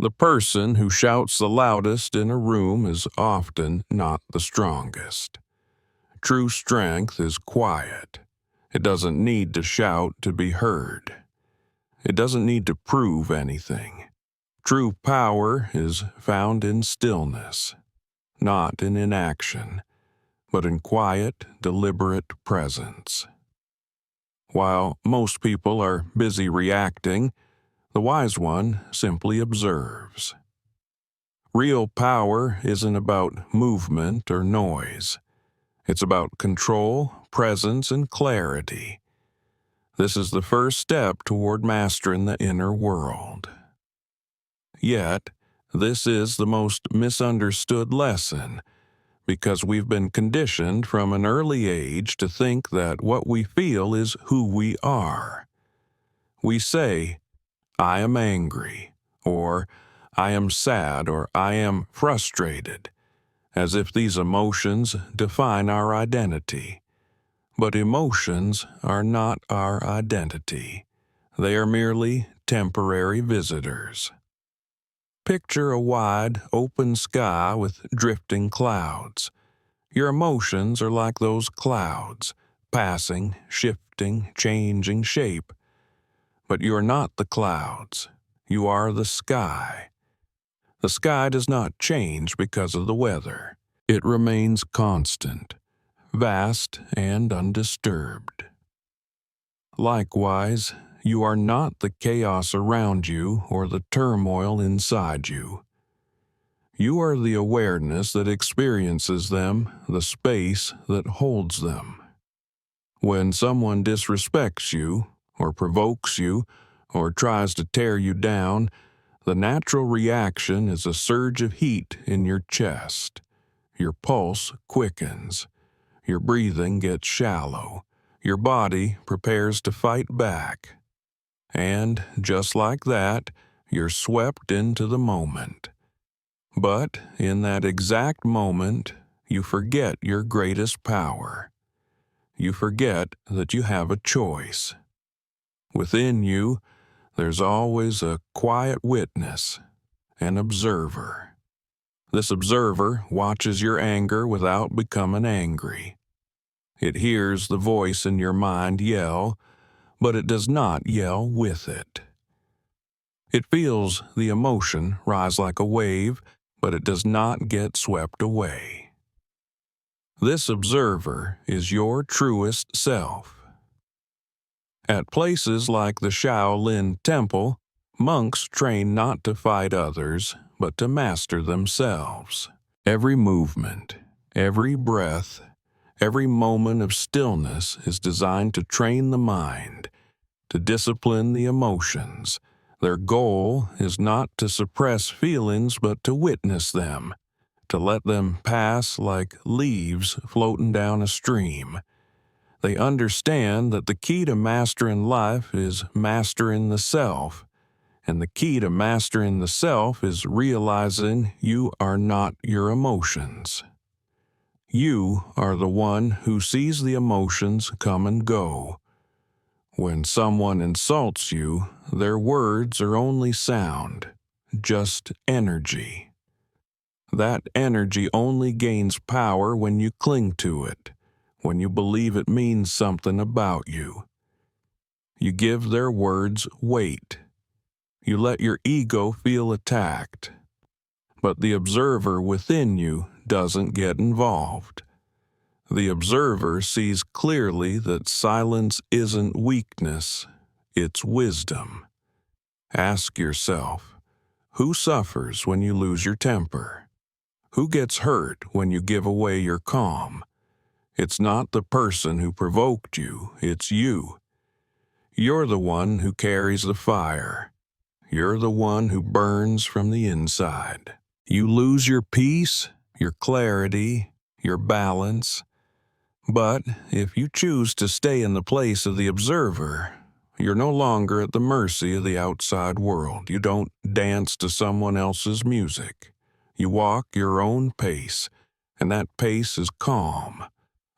The person who shouts the loudest in a room is often not the strongest. True strength is quiet. It doesn't need to shout to be heard. It doesn't need to prove anything. True power is found in stillness, not in inaction, but in quiet, deliberate presence. While most people are busy reacting, the wise one simply observes. Real power isn't about movement or noise. It's about control, presence, and clarity. This is the first step toward mastering the inner world. Yet, this is the most misunderstood lesson, because we've been conditioned from an early age to think that what we feel is who we are. We say, I am angry, or I am sad, or I am frustrated, as if these emotions define our identity. But emotions are not our identity. They are merely temporary visitors. Picture a wide, open sky with drifting clouds. Your emotions are like those clouds, passing, shifting, changing shape. But you are not the clouds. You are the sky. The sky does not change because of the weather. It remains constant, vast and undisturbed. Likewise, you are not the chaos around you or the turmoil inside you. You are the awareness that experiences them, the space that holds them. When someone disrespects you, or provokes you, or tries to tear you down, the natural reaction is a surge of heat in your chest. Your pulse quickens. Your breathing gets shallow. Your body prepares to fight back. And, just like that, you're swept into the moment. But, in that exact moment, you forget your greatest power. You forget that you have a choice. Within you, there's always a quiet witness, an observer. This observer watches your anger without becoming angry. It hears the voice in your mind yell, but it does not yell with it. It feels the emotion rise like a wave, but it does not get swept away. This observer is your truest self. At places like the Shaolin Temple, monks train not to fight others, but to master themselves. Every movement, every breath, every moment of stillness is designed to train the mind, to discipline the emotions. Their goal is not to suppress feelings, but to witness them, to let them pass like leaves floating down a stream. They understand that the key to mastering life is mastering the self, and the key to mastering the self is realizing you are not your emotions. You are the one who sees the emotions come and go. When someone insults you, their words are only sound, just energy. That energy only gains power when you cling to it, when you believe it means something about you. You give their words weight. You let your ego feel attacked. But the observer within you doesn't get involved. The observer sees clearly that silence isn't weakness, it's wisdom. Ask yourself, who suffers when you lose your temper? Who gets hurt when you give away your calm? It's not the person who provoked you, it's you. You're the one who carries the fire. You're the one who burns from the inside. You lose your peace, your clarity, your balance. But if you choose to stay in the place of the observer, you're no longer at the mercy of the outside world. You don't dance to someone else's music. You walk your own pace, and that pace is calm.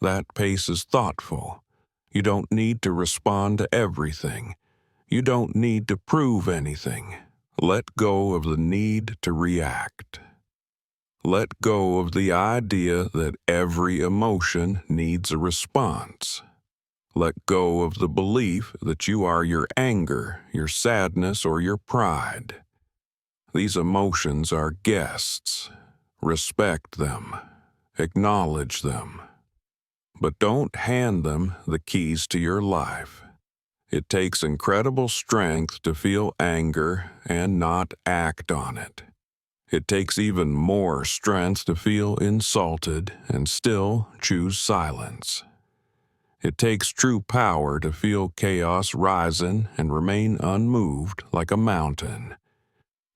That pace is thoughtful. You don't need to respond to everything. You don't need to prove anything. Let go of the need to react. Let go of the idea that every emotion needs a response. Let go of the belief that you are your anger, your sadness, or your pride. These emotions are guests. Respect them. Acknowledge them. But don't hand them the keys to your life. It takes incredible strength to feel anger and not act on it. It takes even more strength to feel insulted and still choose silence. It takes true power to feel chaos rising and remain unmoved like a mountain.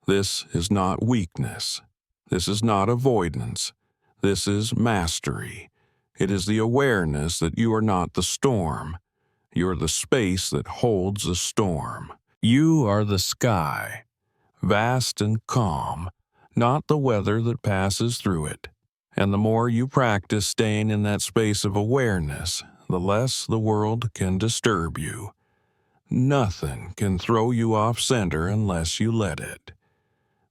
This is not weakness. This is not avoidance. This is mastery. It is the awareness that you are not the storm. You are the space that holds the storm. You are the sky, vast and calm, not the weather that passes through it. And the more you practice staying in that space of awareness, the less the world can disturb you. Nothing can throw you off center unless you let it.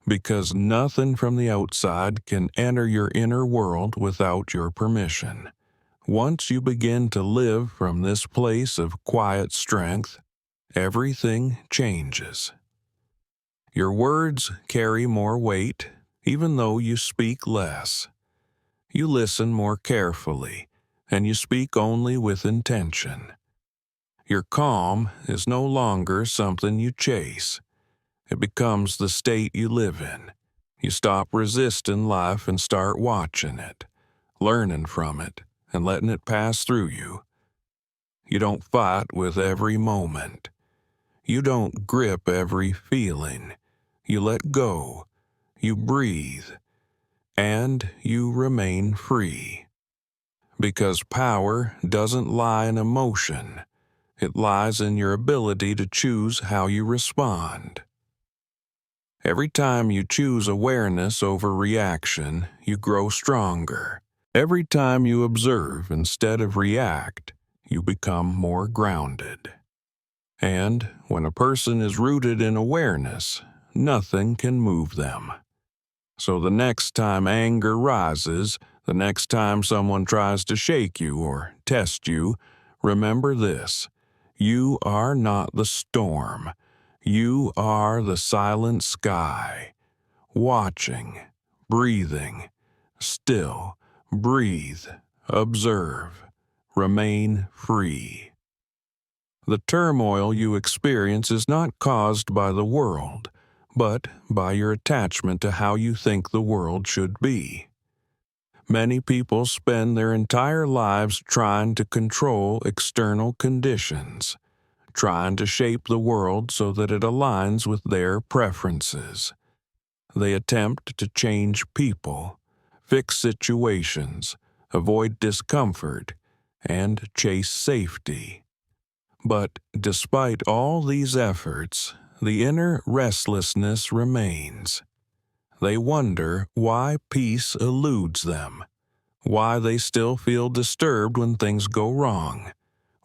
Because nothing from the outside can enter your inner world without your permission. Once you begin to live from this place of quiet strength, everything changes. Your words carry more weight, even though you speak less. You listen more carefully, and you speak only with intention. Your calm is no longer something you chase. It becomes the state you live in. You stop resisting life and start watching it, learning from it, and letting it pass through you. You don't fight with every moment. You don't grip every feeling. You let go. You breathe. And you remain free. Because power doesn't lie in emotion. It lies in your ability to choose how you respond. Every time you choose awareness over reaction, you grow stronger. Every time you observe instead of react, you become more grounded. And when a person is rooted in awareness, nothing can move them. So the next time anger rises, the next time someone tries to shake you or test you, remember this: you are not the storm. You are the silent sky, watching, breathing, still, breathe, observe, remain free. The turmoil you experience is not caused by the world, but by your attachment to how you think the world should be. Many people spend their entire lives trying to control external conditions, trying to shape the world so that it aligns with their preferences. They attempt to change people, fix situations, avoid discomfort, and chase safety. But despite all these efforts, the inner restlessness remains. They wonder why peace eludes them, why they still feel disturbed when things go wrong,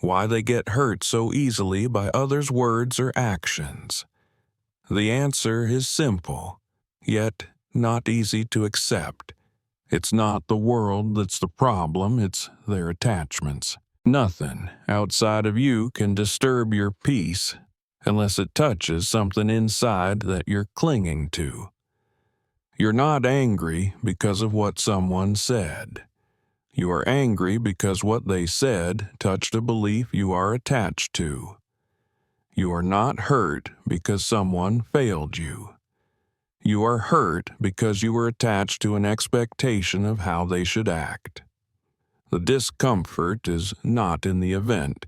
why they get hurt so easily by others' words or actions. The answer is simple, yet not easy to accept. It's not the world that's the problem, it's their attachments. Nothing outside of you can disturb your peace unless it touches something inside that you're clinging to. You're not angry because of what someone said. You are angry because what they said touched a belief you are attached to. You are not hurt because someone failed you. You are hurt because you were attached to an expectation of how they should act. The discomfort is not in the event,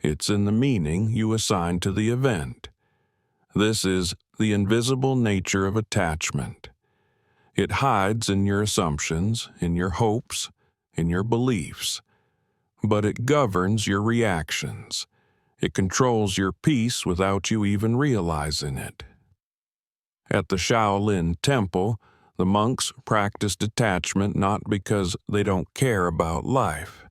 it's in the meaning you assign to the event. This is the invisible nature of attachment. It hides in your assumptions, in your hopes, in your beliefs, but it governs your reactions. It controls your peace without you even realizing it. At the Shaolin Temple, the monks practice detachment not because they don't care about life,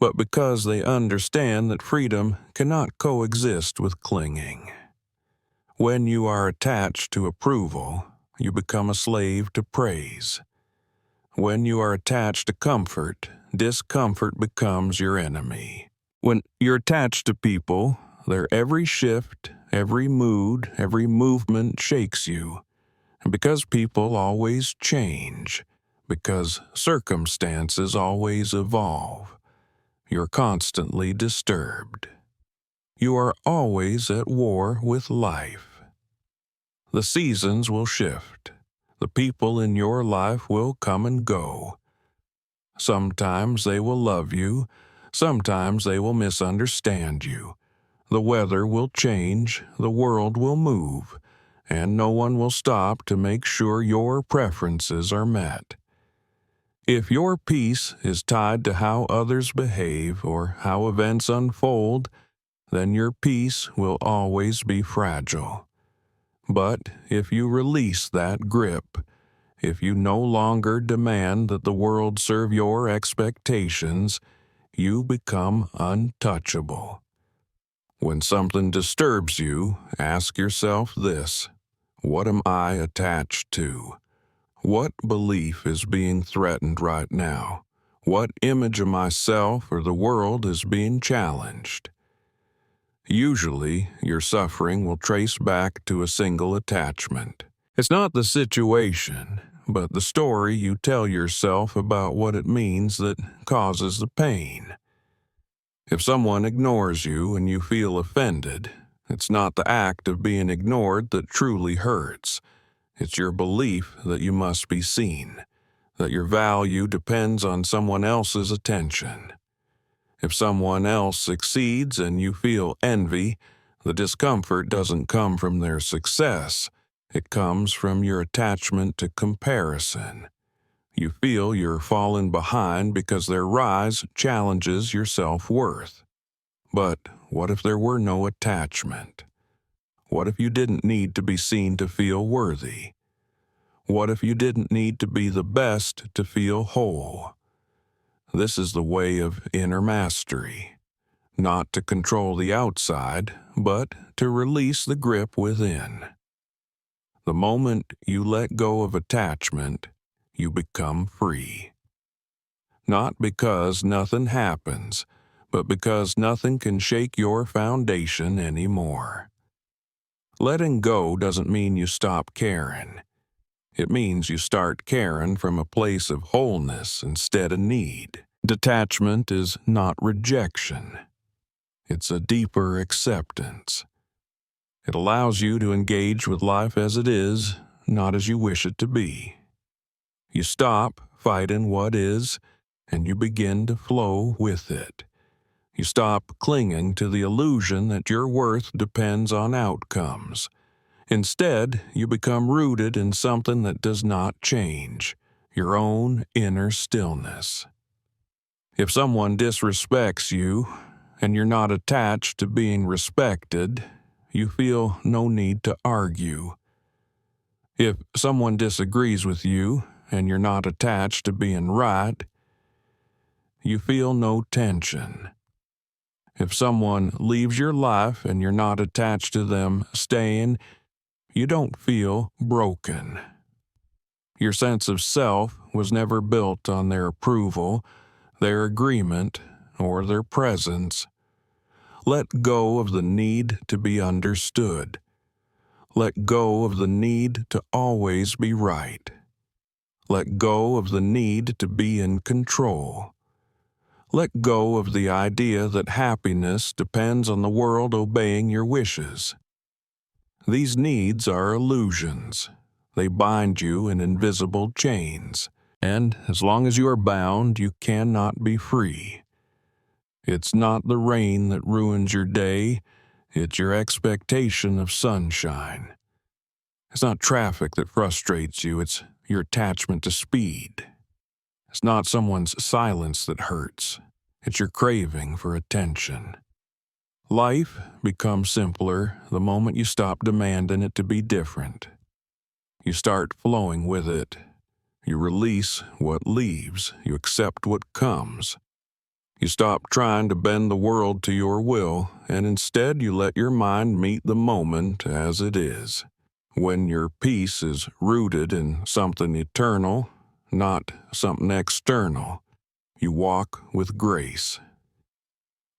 but because they understand that freedom cannot coexist with clinging. When you are attached to approval, you become a slave to praise. When you are attached to comfort, discomfort becomes your enemy. When you're attached to people, their every shift, every mood, every movement shakes you. And because people always change, because circumstances always evolve, you're constantly disturbed. You are always at war with life. The seasons will shift. The people in your life will come and go. Sometimes they will love you. Sometimes they will misunderstand you. The weather will change. The world will move. And no one will stop to make sure your preferences are met. If your peace is tied to how others behave or how events unfold, then your peace will always be fragile. But if you release that grip, if you no longer demand that the world serve your expectations, you become untouchable. When something disturbs you, ask yourself this: what am I attached to? What belief is being threatened right now? What image of myself or the world is being challenged? Usually, your suffering will trace back to a single attachment. It's not the situation, but the story you tell yourself about what it means that causes the pain. If someone ignores you and you feel offended, it's not the act of being ignored that truly hurts. It's your belief that you must be seen, that your value depends on someone else's attention. If someone else succeeds and you feel envy, the discomfort doesn't come from their success. It comes from your attachment to comparison. You feel you're falling behind because their rise challenges your self-worth. But what if there were no attachment? What if you didn't need to be seen to feel worthy? What if you didn't need to be the best to feel whole? This is the way of inner mastery. Not to control the outside, but to release the grip within. The moment you let go of attachment, you become free. Not because nothing happens, but because nothing can shake your foundation anymore. Letting go doesn't mean you stop caring. It means you start caring from a place of wholeness instead of need. Detachment is not rejection. It's a deeper acceptance. It allows you to engage with life as it is, not as you wish it to be. You stop fighting what is, and you begin to flow with it. You stop clinging to the illusion that your worth depends on outcomes. Instead, you become rooted in something that does not change, your own inner stillness. If someone disrespects you, and you're not attached to being respected, you feel no need to argue. If someone disagrees with you, and you're not attached to being right, you feel no tension. If someone leaves your life and you're not attached to them staying, you don't feel broken. Your sense of self was never built on their approval, their agreement, or their presence. Let go of the need to be understood. Let go of the need to always be right. Let go of the need to be in control. Let go of the idea that happiness depends on the world obeying your wishes. These needs are illusions. They bind you in invisible chains, and as long as you are bound, you cannot be free. It's not the rain that ruins your day, it's your expectation of sunshine. It's not traffic that frustrates you, it's your attachment to speed. It's not someone's silence that hurts, it's your craving for attention. Life becomes simpler the moment you stop demanding it to be different. You start flowing with it. You release what leaves, you accept what comes. You stop trying to bend the world to your will, and instead you let your mind meet the moment as it is. When your peace is rooted in something eternal, not something external, you walk with grace.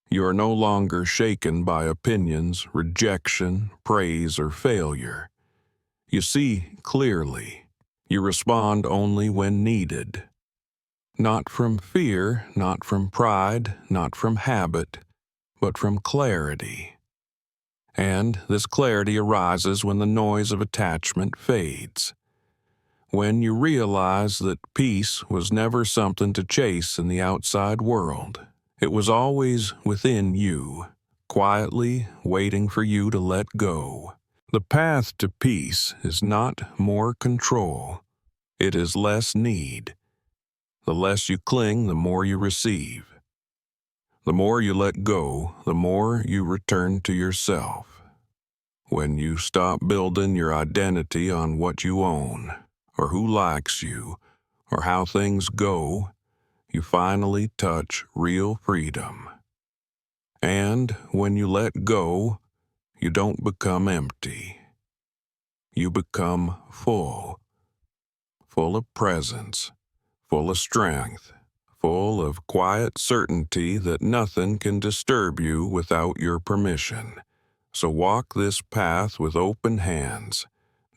You are no longer shaken by opinions, rejection, praise, or failure. You see clearly. You respond only when needed. Not from fear, not from pride, not from habit, but from clarity. And this clarity arises when the noise of attachment fades. When you realize that peace was never something to chase in the outside world. It was always within you, quietly waiting for you to let go. The path to peace is not more control. It is less need. The less you cling, the more you receive. The more you let go, the more you return to yourself. When you stop building your identity on what you own, or who likes you, or how things go, you finally touch real freedom. And when you let go, you don't become empty. You become full of presence, full of strength, full of quiet certainty that nothing can disturb you without your permission. So walk this path with open hands.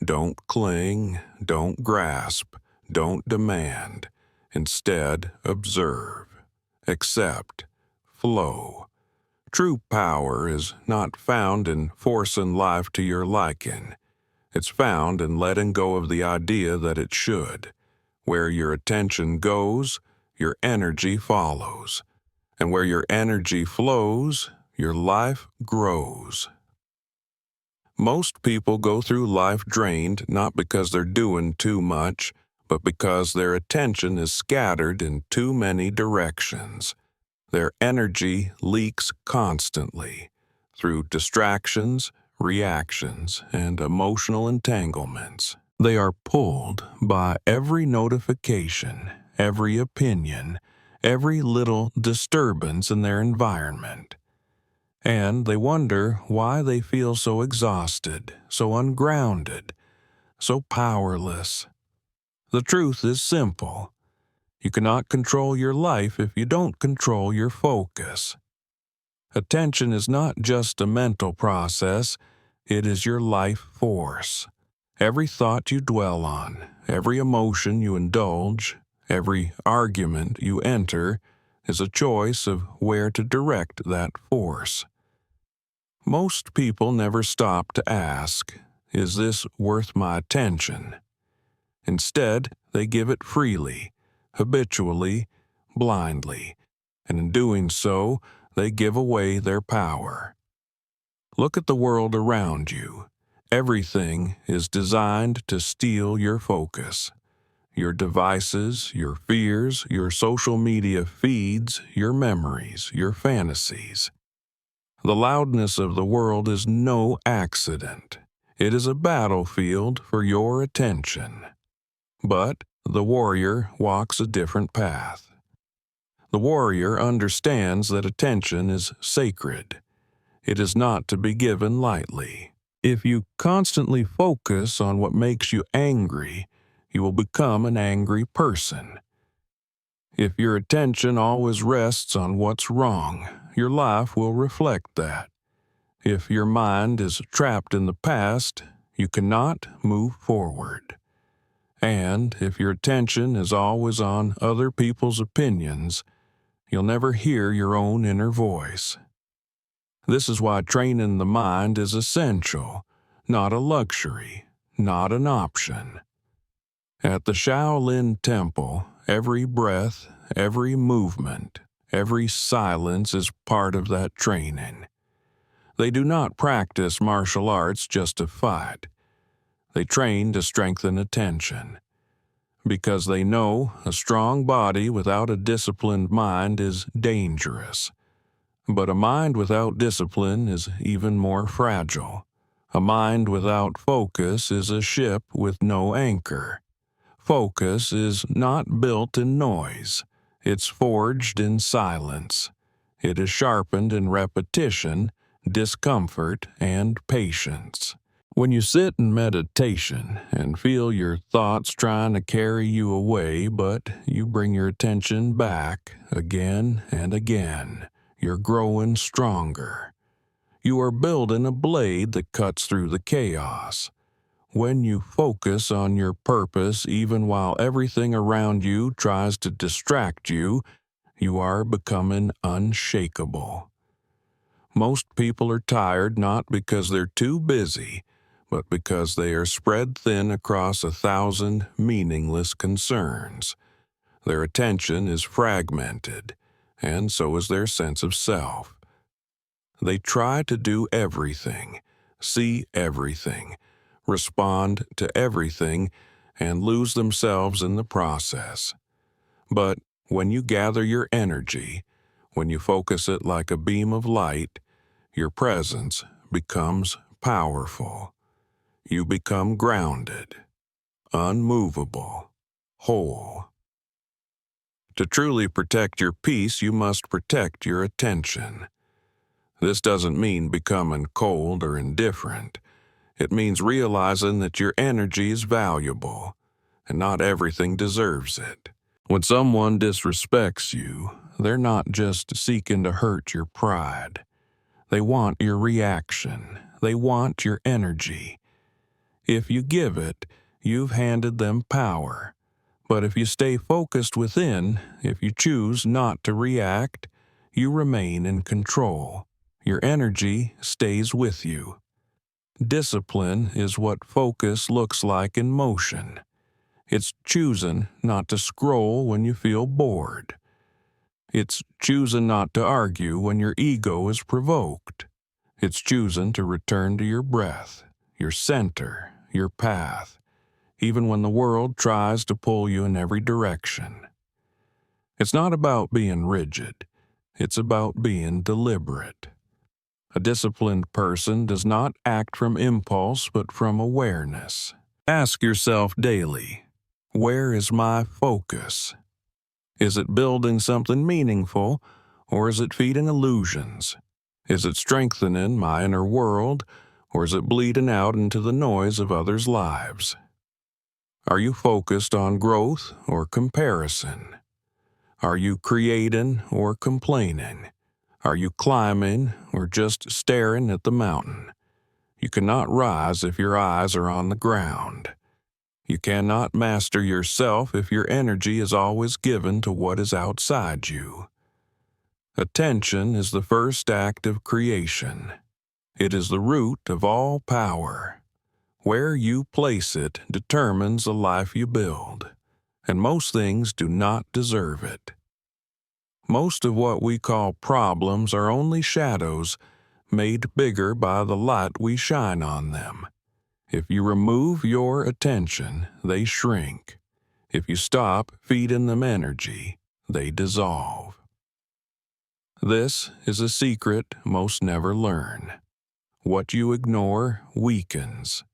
Don't cling, don't grasp, don't demand. Instead, observe, accept, flow. True power is not found in forcing life to your liking. It's found in letting go of the idea that it should. Where your attention goes, your energy follows. And where your energy flows, your life grows. Most people go through life drained not because they're doing too much, but because their attention is scattered in too many directions. Their energy leaks constantly through distractions, reactions, and emotional entanglements. They are pulled by every notification, every opinion, every little disturbance in their environment. And they wonder why they feel so exhausted, so ungrounded, so powerless. The truth is simple. You cannot control your life if you don't control your focus. Attention is not just a mental process, it is your life force. Every thought you dwell on, every emotion you indulge, every argument you enter is a choice of where to direct that force. Most people never stop to ask, is this worth my attention? Instead, they give it freely, habitually, blindly, and in doing so, they give away their power. Look at the world around you. Everything is designed to steal your focus. Your devices, your fears, your social media feeds, your memories, your fantasies. The loudness of the world is no accident. It is a battlefield for your attention. But the warrior walks a different path. The warrior understands that attention is sacred. It is not to be given lightly. If you constantly focus on what makes you angry, you will become an angry person. If your attention always rests on what's wrong, your life will reflect that. If your mind is trapped in the past, you cannot move forward. And if your attention is always on other people's opinions, you'll never hear your own inner voice. This is why training the mind is essential, not a luxury, not an option. At the Shaolin Temple, every breath, every movement, every silence is part of that training. They do not practice martial arts just to fight. They train to strengthen attention. Because they know a strong body without a disciplined mind is dangerous. But a mind without discipline is even more fragile. A mind without focus is a ship with no anchor. Focus is not built in noise. It's forged in silence. It is sharpened in repetition, discomfort, and patience. When you sit in meditation and feel your thoughts trying to carry you away, but you bring your attention back again and again, you're growing stronger. You are building a blade that cuts through the chaos. When you focus on your purpose, even while everything around you tries to distract you, you are becoming unshakable. Most people are tired not because they're too busy, but because they are spread thin across 1,000 meaningless concerns. Their attention is fragmented, and so is their sense of self. They try to do everything, see everything, respond to everything, and lose themselves in the process. But when you gather your energy, when you focus it like a beam of light, your presence becomes powerful. You become grounded, unmovable, whole. To truly protect your peace, you must protect your attention. This doesn't mean becoming cold or indifferent. It means realizing that your energy is valuable, and not everything deserves it. When someone disrespects you, they're not just seeking to hurt your pride. They want your reaction. They want your energy. If you give it, you've handed them power. But if you stay focused within, if you choose not to react, you remain in control. Your energy stays with you. Discipline is what focus looks like in motion. It's choosing not to scroll when you feel bored. It's choosing not to argue when your ego is provoked. It's choosing to return to your breath, your center, your path, even when the world tries to pull you in every direction. It's not about being rigid. It's about being deliberate. A disciplined person does not act from impulse but from awareness. Ask yourself daily, where is my focus? Is it building something meaningful, or is it feeding illusions? Is it strengthening my inner world, or is it bleeding out into the noise of others' lives? Are you focused on growth or comparison? Are you creating or complaining? Are you climbing or just staring at the mountain? You cannot rise if your eyes are on the ground. You cannot master yourself if your energy is always given to what is outside you. Attention is the first act of creation. It is the root of all power. Where you place it determines the life you build, and most things do not deserve it. Most of what we call problems are only shadows made bigger by the light we shine on them. If you remove your attention, they shrink. If you stop feeding them energy, they dissolve. This is a secret most never learn. What you ignore weakens.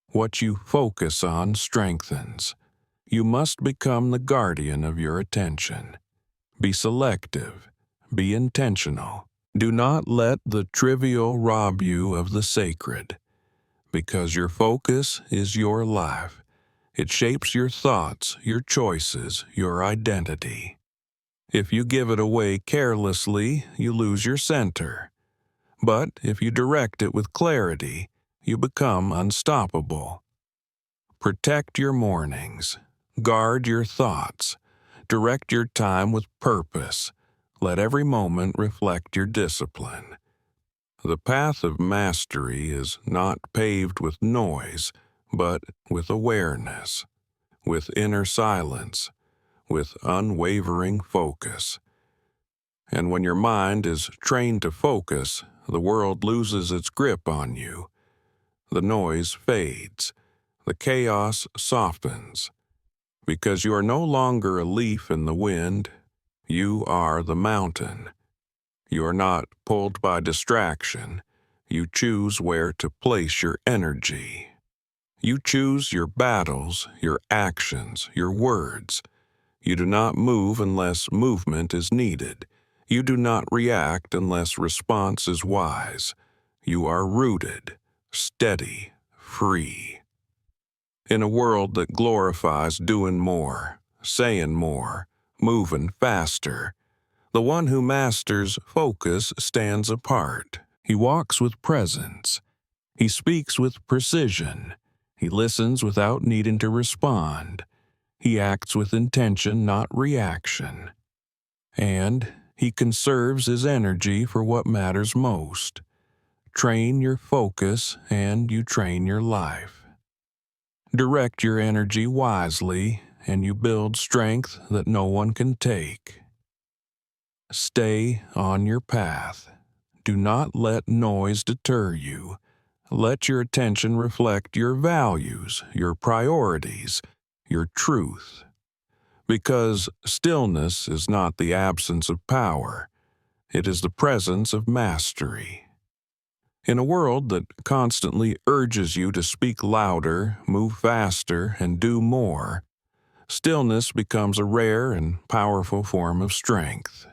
What you focus on strengthens. You must become the guardian of your attention. Be selective. Be intentional. Do not let the trivial rob you of the sacred. Because your focus is your life. It shapes your thoughts, your choices, your identity. If you give it away carelessly, you lose your center. But if you direct it with clarity, you become unstoppable. Protect your mornings. Guard your thoughts. Direct your time with purpose. Let every moment reflect your discipline. The path of mastery is not paved with noise, but with awareness, with inner silence, with unwavering focus. And when your mind is trained to focus, the world loses its grip on you. The noise fades. The chaos softens. Because you are no longer a leaf in the wind, you are the mountain. You are not pulled by distraction. You choose where to place your energy. You choose your battles, your actions, your words. You do not move unless movement is needed. You do not react unless response is wise. You are rooted, steady, free. In a world that glorifies doing more, saying more, moving faster, the one who masters focus stands apart. He walks with presence. He speaks with precision. He listens without needing to respond. He acts with intention, not reaction. And he conserves his energy for what matters most. Train your focus and you train your life. Direct your energy wisely and you build strength that no one can take. Stay on your path. Do not let noise deter you. Let your attention reflect your values, your priorities, your truth. Because stillness is not the absence of power, it is the presence of mastery. In a world that constantly urges you to speak louder, move faster, and do more, stillness becomes a rare and powerful form of strength.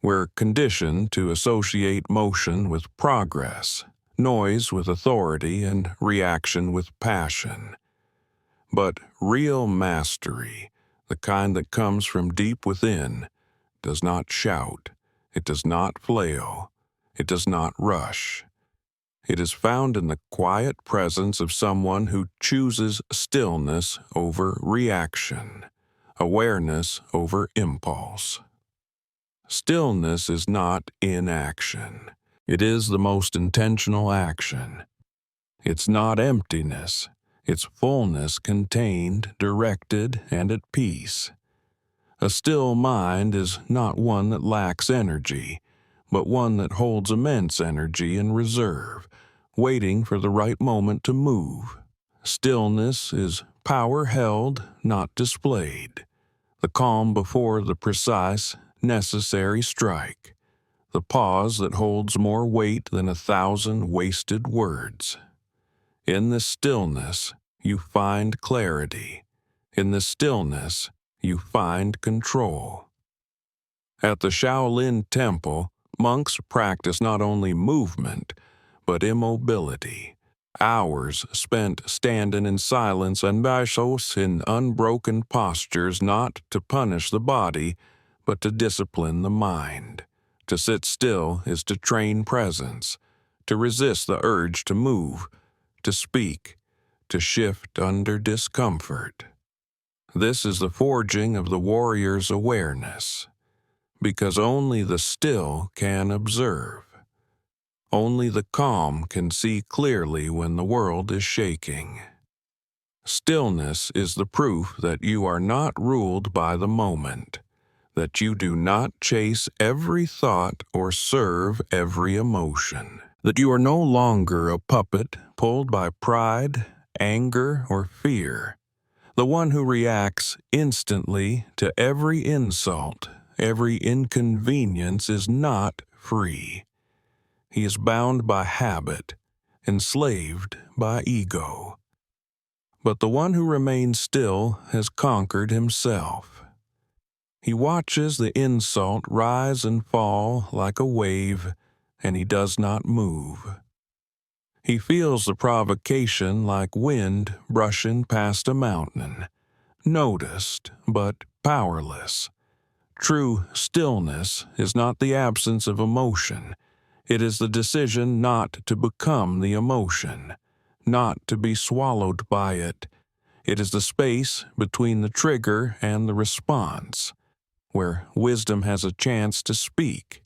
We're conditioned to associate motion with progress, noise with authority, and reaction with passion. But real mastery, the kind that comes from deep within, does not shout, it does not flail, it does not rush. It is found in the quiet presence of someone who chooses stillness over reaction, awareness over impulse. Stillness is not inaction. It is the most intentional action. It's not emptiness. It's fullness contained, directed, and at peace. A still mind is not one that lacks energy, but one that holds immense energy in reserve, waiting for the right moment to move. Stillness is power held, not displayed. The calm before the precise, necessary strike. The pause that holds more weight than 1,000 wasted words. In this stillness, you find clarity. In this stillness, you find control. At the Shaolin Temple, monks practice not only movement, but immobility. Hours spent standing in silence and bashos in unbroken postures, not to punish the body, but to discipline the mind. To sit still is to train presence, to resist the urge to move, to speak, to shift under discomfort. This is the forging of the warrior's awareness, because only the still can observe. Only the calm can see clearly when the world is shaking. Stillness is the proof that you are not ruled by the moment, that you do not chase every thought or serve every emotion, that you are no longer a puppet pulled by pride, anger, or fear. The one who reacts instantly to every insult, every inconvenience is not free. He is bound by habit, enslaved by ego. But the one who remains still has conquered himself. He watches the insult rise and fall like a wave, and he does not move. He feels the provocation like wind brushing past a mountain, noticed but powerless. True stillness is not the absence of emotion. It is the decision not to become the emotion, not to be swallowed by it. It is the space between the trigger and the response, where wisdom has a chance to speak.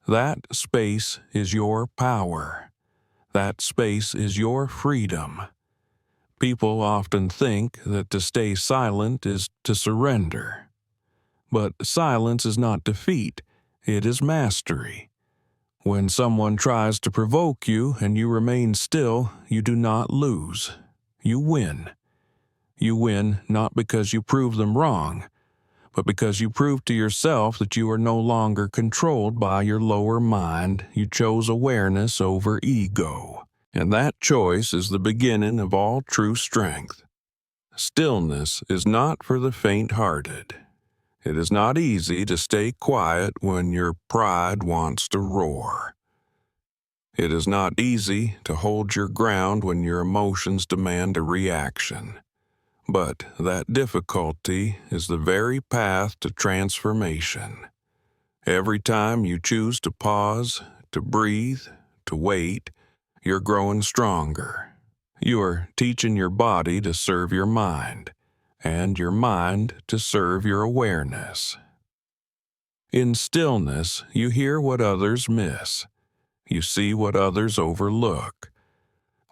That space is your power. That space is your freedom. People often think that to stay silent is to surrender. But silence is not defeat, it is mastery. When someone tries to provoke you and you remain still, you do not lose. You win. You win not because you prove them wrong, but because you prove to yourself that you are no longer controlled by your lower mind. You chose awareness over ego. And that choice is the beginning of all true strength. Stillness is not for the faint-hearted. It is not easy to stay quiet when your pride wants to roar. It is not easy to hold your ground when your emotions demand a reaction. But that difficulty is the very path to transformation. Every time you choose to pause, to breathe, to wait, you're growing stronger. You are teaching your body to serve your mind, and your mind to serve your awareness. In stillness, you hear what others miss. You see what others overlook.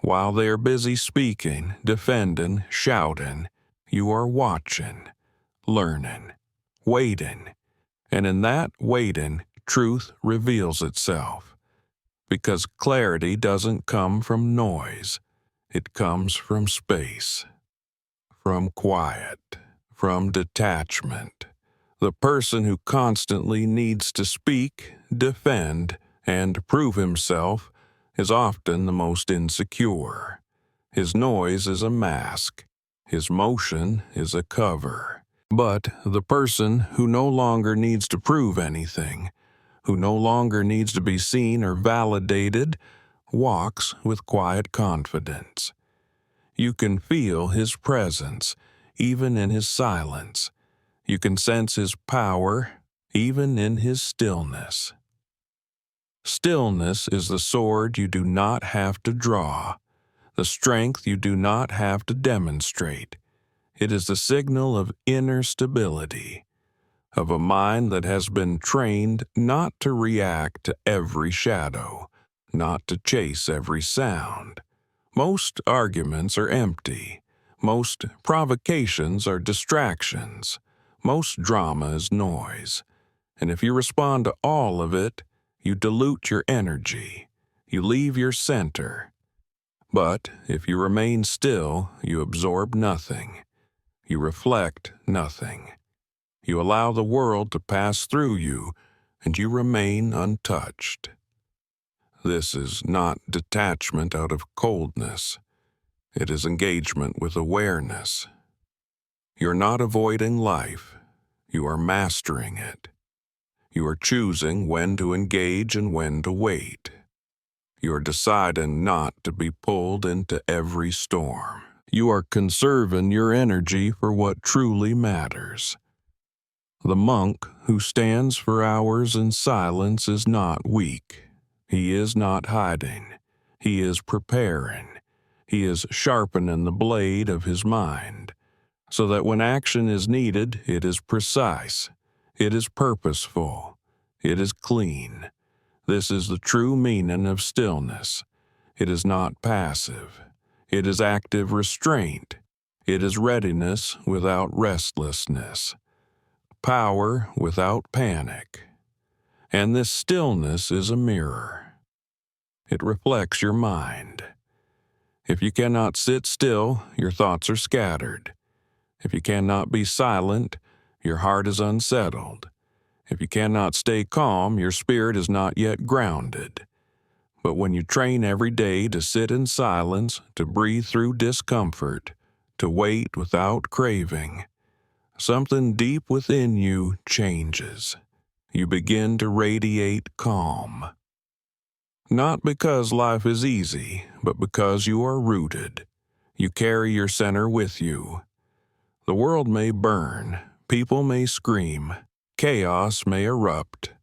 While they are busy speaking, defending, shouting, you are watching, learning, waiting. And in that waiting, truth reveals itself. Because clarity doesn't come from noise. It comes from space, from quiet, from detachment. The person who constantly needs to speak, defend, and prove himself is often the most insecure. His noise is a mask. His motion is a cover. But the person who no longer needs to prove anything, who no longer needs to be seen or validated, walks with quiet confidence. You can feel his presence, even in his silence. You can sense his power, even in his stillness. Stillness is the sword you do not have to draw, the strength you do not have to demonstrate. It is the signal of inner stability, of a mind that has been trained not to react to every shadow, not to chase every sound. Most arguments are empty. Most provocations are distractions. Most drama is noise. And if you respond to all of it, you dilute your energy. You leave your center. But if you remain still, you absorb nothing. You reflect nothing. You allow the world to pass through you, and you remain untouched. This is not detachment out of coldness. It is engagement with awareness. You're not avoiding life. You are mastering it. You are choosing when to engage and when to wait. You are deciding not to be pulled into every storm. You are conserving your energy for what truly matters. The monk who stands for hours in silence is not weak. He is not hiding. He is preparing. He is sharpening the blade of his mind, so that when action is needed, it is precise, it is purposeful, it is clean. This is the true meaning of stillness. It is not passive. It is active restraint. It is readiness without restlessness. Power without panic. And this stillness is a mirror. It reflects your mind. If you cannot sit still, your thoughts are scattered. If you cannot be silent, your heart is unsettled. If you cannot stay calm, your spirit is not yet grounded. But when you train every day to sit in silence, to breathe through discomfort, to wait without craving, something deep within you changes. You begin to radiate calm. Not because life is easy, but because you are rooted. You carry your center with you. The world may burn, people may scream, chaos may erupt,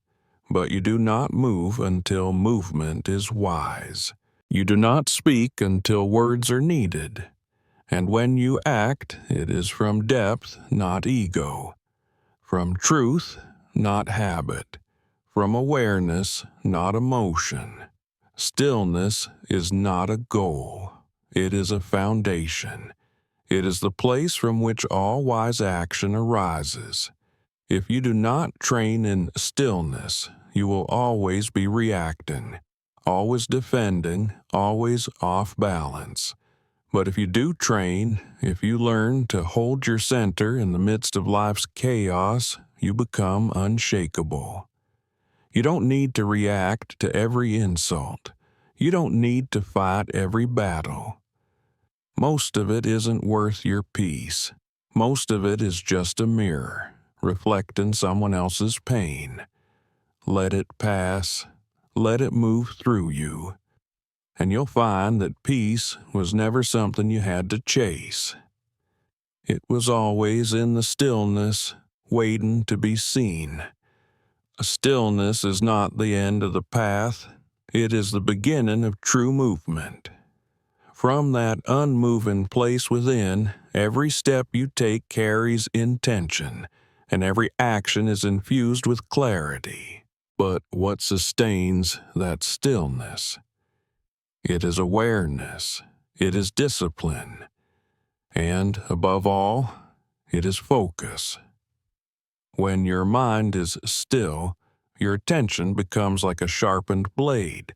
but you do not move until movement is wise. You do not speak until words are needed. And when you act, it is from depth, not ego. From truth, not habit. From awareness, not emotion. Stillness is not a goal. It is a foundation. It is the place from which all wise action arises. If you do not train in stillness, you will always be reacting, always defending, always off balance. But if you do train, if you learn to hold your center in the midst of life's chaos, you become unshakable. You don't need to react to every insult. You don't need to fight every battle. Most of it isn't worth your peace. Most of it is just a mirror, reflecting someone else's pain. Let it pass. Let it move through you. And you'll find that peace was never something you had to chase. It was always in the stillness, waiting to be seen. A stillness is not the end of the path. It is the beginning of true movement. From that unmoving place within, every step you take carries intention, and every action is infused with clarity. But what sustains that stillness? It is awareness. It is discipline. And, above all, it is focus. When your mind is still, your attention becomes like a sharpened blade,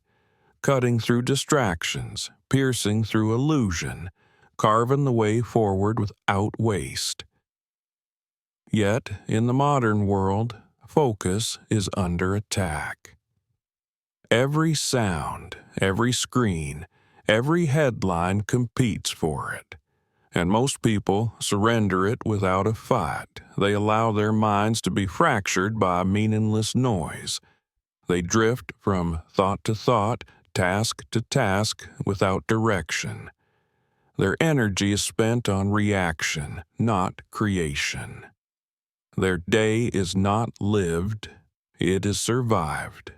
cutting through distractions, piercing through illusion, carving the way forward without waste. Yet, in the modern world, focus is under attack. Every sound, every screen, every headline competes for it. And most people surrender it without a fight. They allow their minds to be fractured by meaningless noise. They drift from thought to thought, task to task, without direction. Their energy is spent on reaction, not creation. Their day is not lived, it is survived.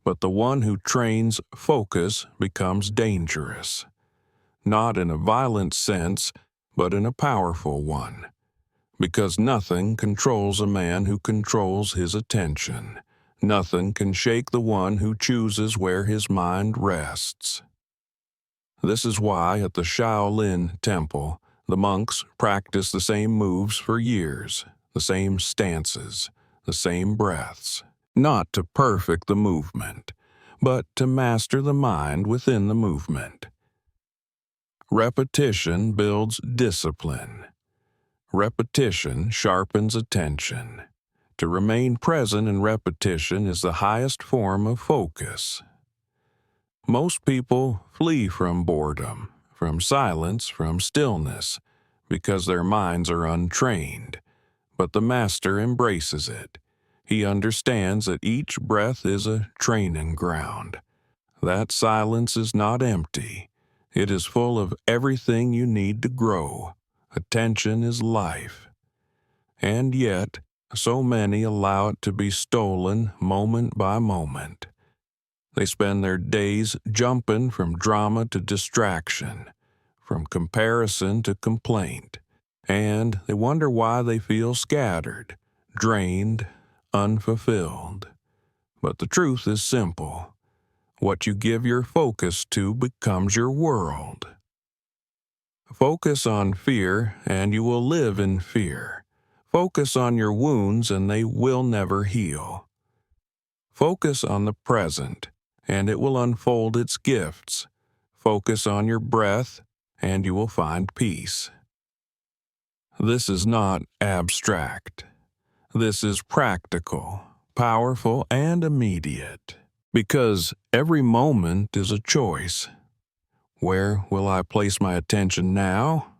But the one who trains focus becomes dangerous. Not in a violent sense, but in a powerful one. Because nothing controls a man who controls his attention. Nothing can shake the one who chooses where his mind rests. This is why at the Shaolin Temple, the monks practice the same moves for years, the same stances, the same breaths, not to perfect the movement, but to master the mind within the movement. Repetition builds discipline. Repetition sharpens attention. To remain present in repetition is the highest form of focus. Most people flee from boredom, from silence, from stillness, because their minds are untrained. But the master embraces it. He understands that each breath is a training ground. That silence is not empty. It is full of everything you need to grow. Attention is life. And yet, so many allow it to be stolen moment by moment. They spend their days jumping from drama to distraction, from comparison to complaint, and they wonder why they feel scattered, drained, unfulfilled. But the truth is simple. What you give your focus to becomes your world. Focus on fear, and you will live in fear. Focus on your wounds, and they will never heal. Focus on the present, and it will unfold its gifts. Focus on your breath, and you will find peace. This is not abstract. This is practical, powerful, and immediate. Because every moment is a choice. Where will I place my attention now?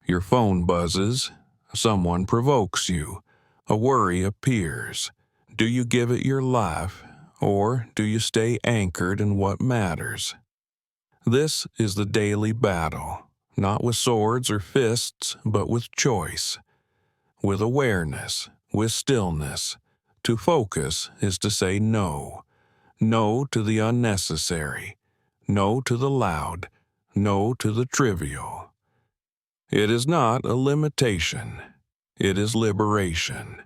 Your phone buzzes. Someone provokes you. A worry appears. Do you give it your life, or do you stay anchored in what matters? This is the daily battle, not with swords or fists, but with choice, with awareness, with stillness. To focus is to say no. No to the unnecessary. No to the loud. No to the trivial. It is not a limitation. It is liberation.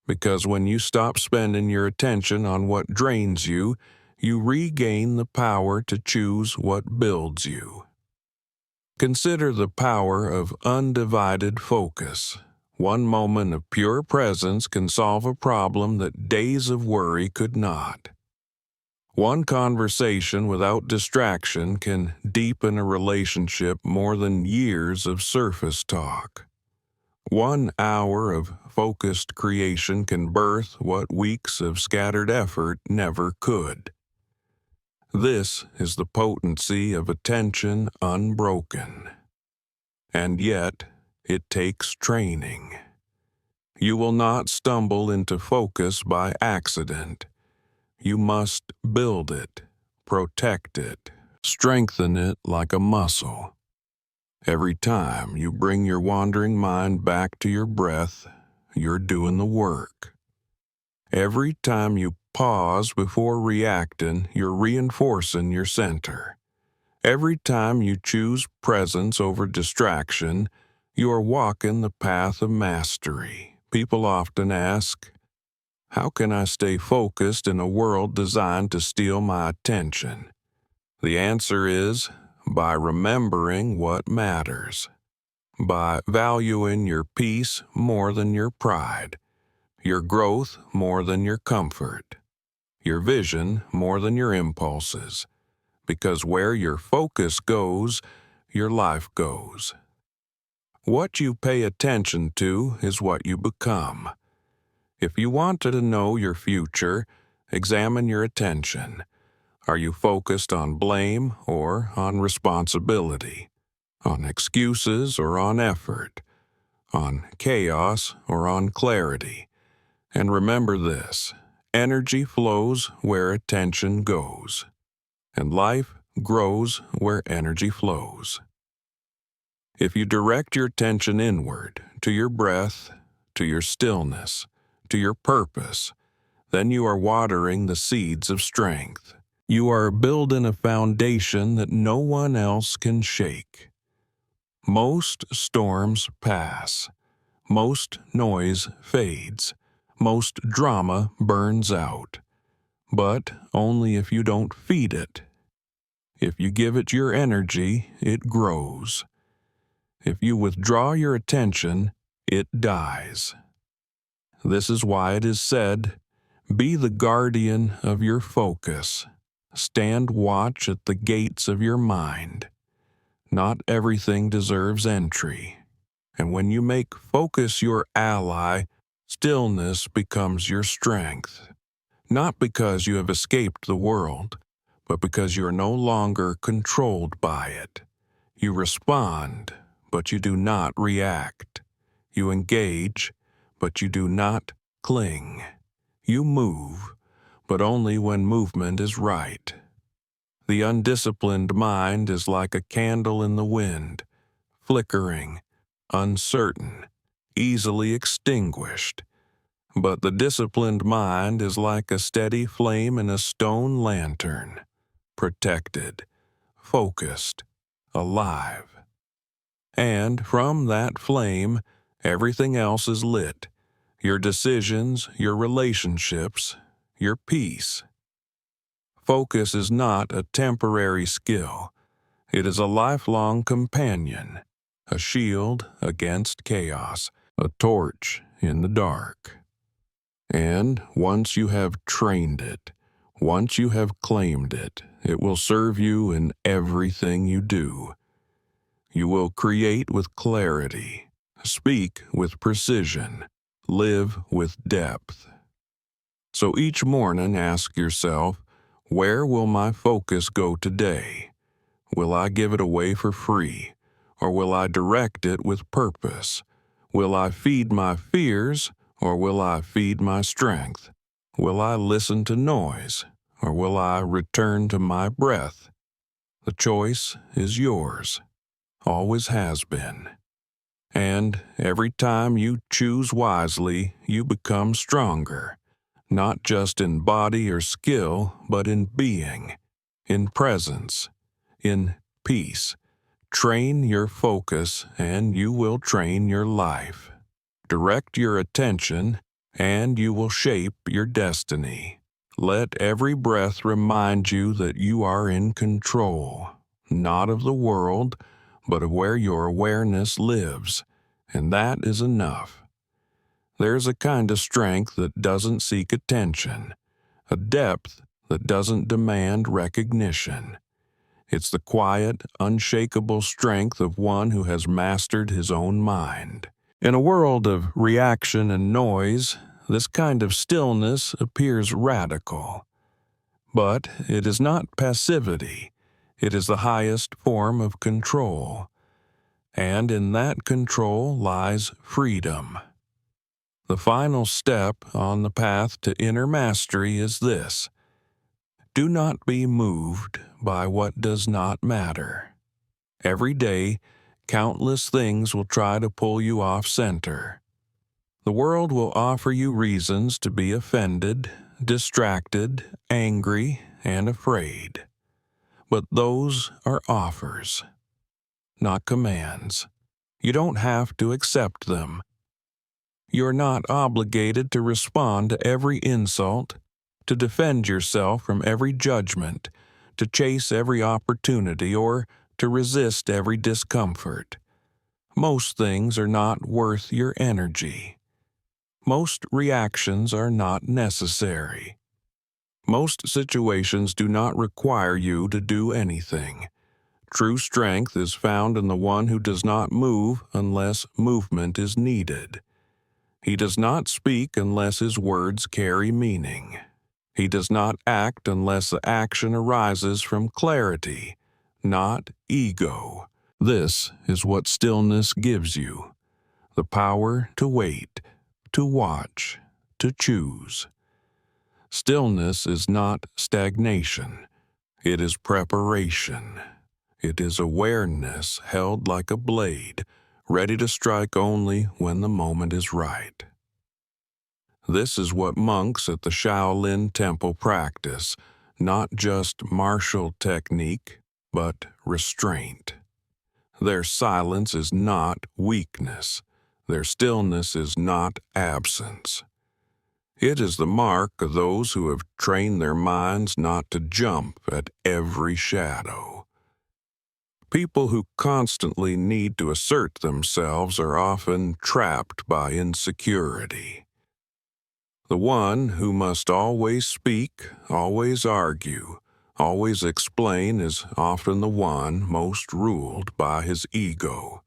Because when you stop spending your attention on what drains you, you regain the power to choose what builds you. Consider the power of undivided focus. One moment of pure presence can solve a problem that days of worry could not. One conversation without distraction can deepen a relationship more than years of surface talk. 1 hour of focused creation can birth what weeks of scattered effort never could. This is the potency of attention unbroken. And yet, it takes training. You will not stumble into focus by accident. You must build it, protect it, strengthen it like a muscle. Every time you bring your wandering mind back to your breath, you're doing the work. Every time you pause before reacting, you're reinforcing your center. Every time you choose presence over distraction, you are walking the path of mastery. People often ask, how can I stay focused in a world designed to steal my attention? The answer is by remembering what matters, by valuing your peace more than your pride, your growth more than your comfort, your vision more than your impulses, because where your focus goes, your life goes. What you pay attention to is what you become. If you want to know your future, examine your attention. Are you focused on blame or on responsibility? On excuses or on effort? On chaos or on clarity? And remember this, energy flows where attention goes, and life grows where energy flows. If you direct your attention inward, to your breath, to your stillness, to your purpose, then you are watering the seeds of strength. You are building a foundation that no one else can shake. Most storms pass. Most noise fades. Most drama burns out. But only if you don't feed it. If you give it your energy, it grows. If you withdraw your attention, it dies. This is why it is said, be the guardian of your focus. Stand watch at the gates of your mind. Not everything deserves entry. And when you make focus your ally, stillness becomes your strength. Not because you have escaped the world, but because you are no longer controlled by it. You respond, but you do not react. You engage, but you do not cling. You move, but only when movement is right. The undisciplined mind is like a candle in the wind, flickering, uncertain, easily extinguished. But the disciplined mind is like a steady flame in a stone lantern, protected, focused, alive. And from that flame, everything else is lit. Your decisions, your relationships, your peace. Focus is not a temporary skill. It is a lifelong companion, a shield against chaos, a torch in the dark. And once you have trained it, once you have claimed it, it will serve you in everything you do. You will create with clarity, speak with precision, live with depth. So each morning ask yourself, where will my focus go today? Will I give it away for free, or will I direct it with purpose? Will I feed my fears, or will I feed my strength? Will I listen to noise, or will I return to my breath? The choice is yours, always has been. And every time you choose wisely, you become stronger, not just in body or skill, but in being, in presence, in peace. Train your focus, and you will train your life. Direct your attention, and you will shape your destiny. Let every breath remind you that you are in control, not of the world, but of where your awareness lives, and that is enough. There's a kind of strength that doesn't seek attention, a depth that doesn't demand recognition. It's the quiet, unshakable strength of one who has mastered his own mind. In a world of reaction and noise, this kind of stillness appears radical. But it is not passivity. It is the highest form of control. And in that control lies freedom. The final step on the path to inner mastery is this: do not be moved by what does not matter. Every day, countless things will try to pull you off center. The world will offer you reasons to be offended, distracted, angry, and afraid. But those are offers, not commands. You don't have to accept them. You're not obligated to respond to every insult, to defend yourself from every judgment, to chase every opportunity, or to resist every discomfort. Most things are not worth your energy. Most reactions are not necessary. Most situations do not require you to do anything. True strength is found in the one who does not move unless movement is needed. He does not speak unless his words carry meaning. He does not act unless the action arises from clarity, not ego. This is what stillness gives you: the power to wait, to watch, to choose. Stillness is not stagnation. It is preparation. It is awareness held like a blade, ready to strike only when the moment is right. This is what monks at the Shaolin Temple practice, not just martial technique, but restraint. Their silence is not weakness. Their stillness is not absence. It is the mark of those who have trained their minds not to jump at every shadow. People who constantly need to assert themselves are often trapped by insecurity. The one who must always speak, always argue, always explain is often the one most ruled by his ego.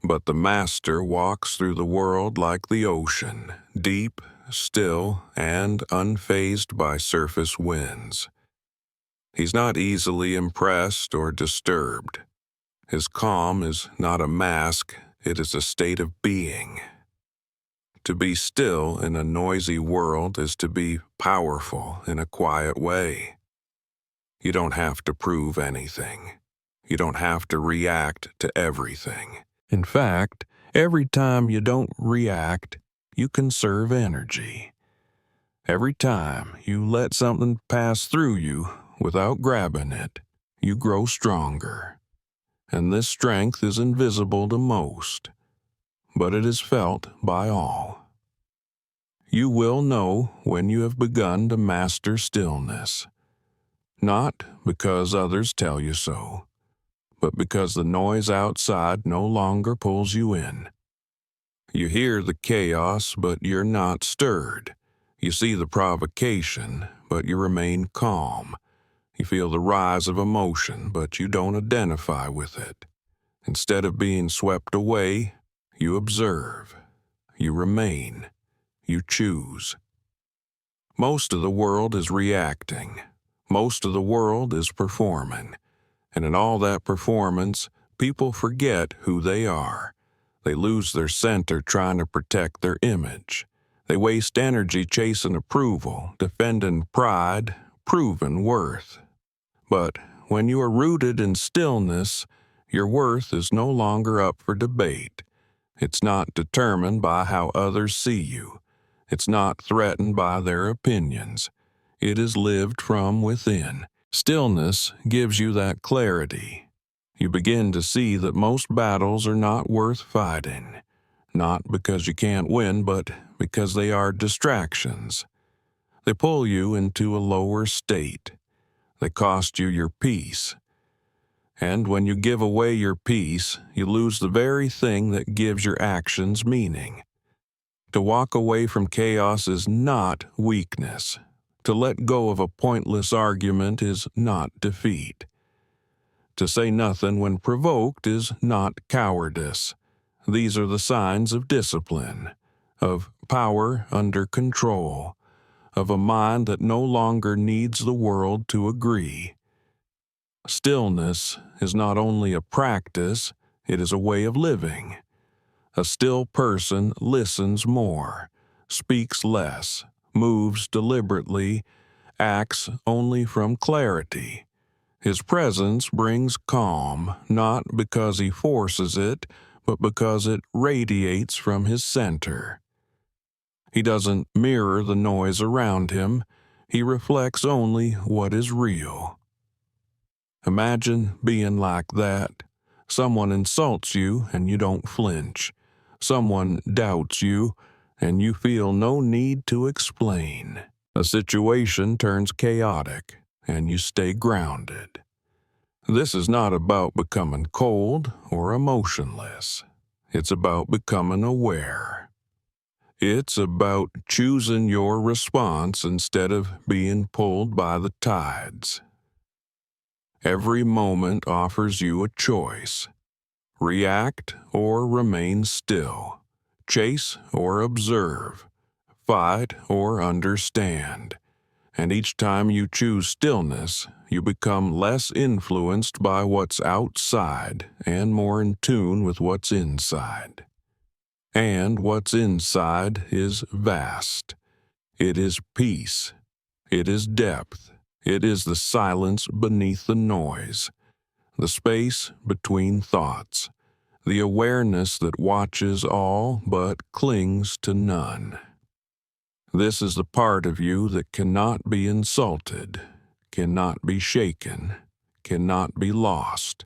But the master walks through the world like the ocean, deep, still, and unfazed by surface winds. He's not easily impressed or disturbed. His calm is not a mask, it is a state of being. To be still in a noisy world is to be powerful in a quiet way. You don't have to prove anything. You don't have to react to everything. In fact, every time you don't react, you conserve energy. Every time you let something pass through you without grabbing it, you grow stronger. And this strength is invisible to most, but it is felt by all. You will know when you have begun to master stillness, not because others tell you so, but because the noise outside no longer pulls you in. You hear the chaos, but you're not stirred. You see the provocation, but you remain calm. You feel the rise of emotion, but you don't identify with it. Instead of being swept away, you observe. You remain. You choose. Most of the world is reacting. Most of the world is performing. And in all that performance, people forget who they are. They lose their center trying to protect their image. They waste energy chasing approval, defending pride, proving worth. But when you are rooted in stillness, your worth is no longer up for debate. It's not determined by how others see you. It's not threatened by their opinions. It is lived from within. Stillness gives you that clarity. You begin to see that most battles are not worth fighting, not because you can't win, but because they are distractions. They pull you into a lower state. They cost you your peace. And when you give away your peace, you lose the very thing that gives your actions meaning. To walk away from chaos is not weakness. To let go of a pointless argument is not defeat. To say nothing when provoked is not cowardice. These are the signs of discipline, of power under control, of a mind that no longer needs the world to agree. Stillness is not only a practice, it is a way of living. A still person listens more, speaks less, moves deliberately, acts only from clarity. His presence brings calm, not because he forces it, but because it radiates from his center. He doesn't mirror the noise around him. He reflects only what is real. Imagine being like that. Someone insults you and you don't flinch. Someone doubts you and you feel no need to explain. A situation turns chaotic and you stay grounded. This is not about becoming cold or emotionless. It's about becoming aware. It's about choosing your response instead of being pulled by the tides. Every moment offers you a choice. React or remain still. Chase or observe. Fight or understand. And each time you choose stillness, you become less influenced by what's outside and more in tune with what's inside. And what's inside is vast. It is peace. It is depth. It is the silence beneath the noise, the space between thoughts, the awareness that watches all but clings to none. This is the part of you that cannot be insulted, cannot be shaken, cannot be lost.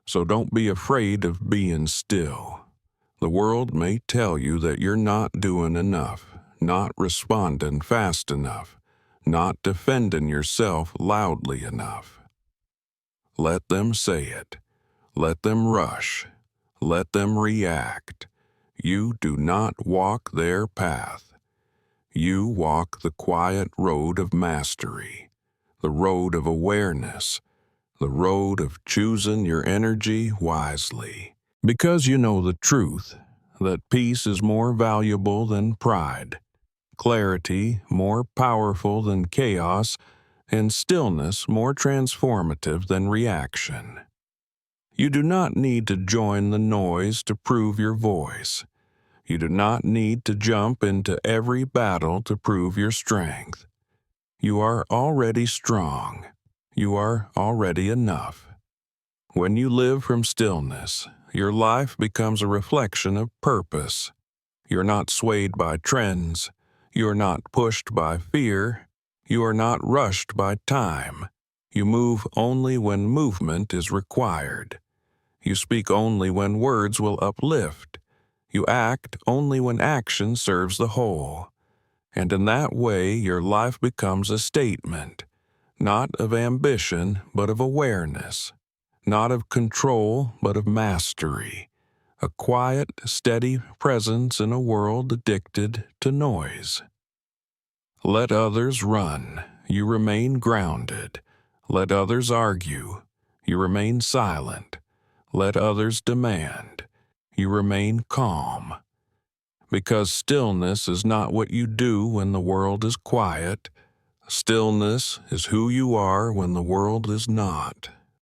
So don't be afraid of being still. The world may tell you that you're not doing enough, not responding fast enough, not defending yourself loudly enough. Let them say it. Let them rush. Let them react. You do not walk their path. You walk the quiet road of mastery, the road of awareness, the road of choosing your energy wisely. Because you know the truth, that peace is more valuable than pride, clarity more powerful than chaos, and stillness more transformative than reaction. You do not need to join the noise to prove your voice. You do not need to jump into every battle to prove your strength. You are already strong. You are already enough. When you live from stillness, your life becomes a reflection of purpose. You're not swayed by trends. You're not pushed by fear. You are not rushed by time. You move only when movement is required. You speak only when words will uplift. You act only when action serves the whole. And in that way, your life becomes a statement, not of ambition, but of awareness, not of control, but of mastery, a quiet, steady presence in a world addicted to noise. Let others run. You remain grounded. Let others argue. You remain silent. Let others demand. You remain calm. Because stillness is not what you do when the world is quiet. Stillness is who you are when the world is not.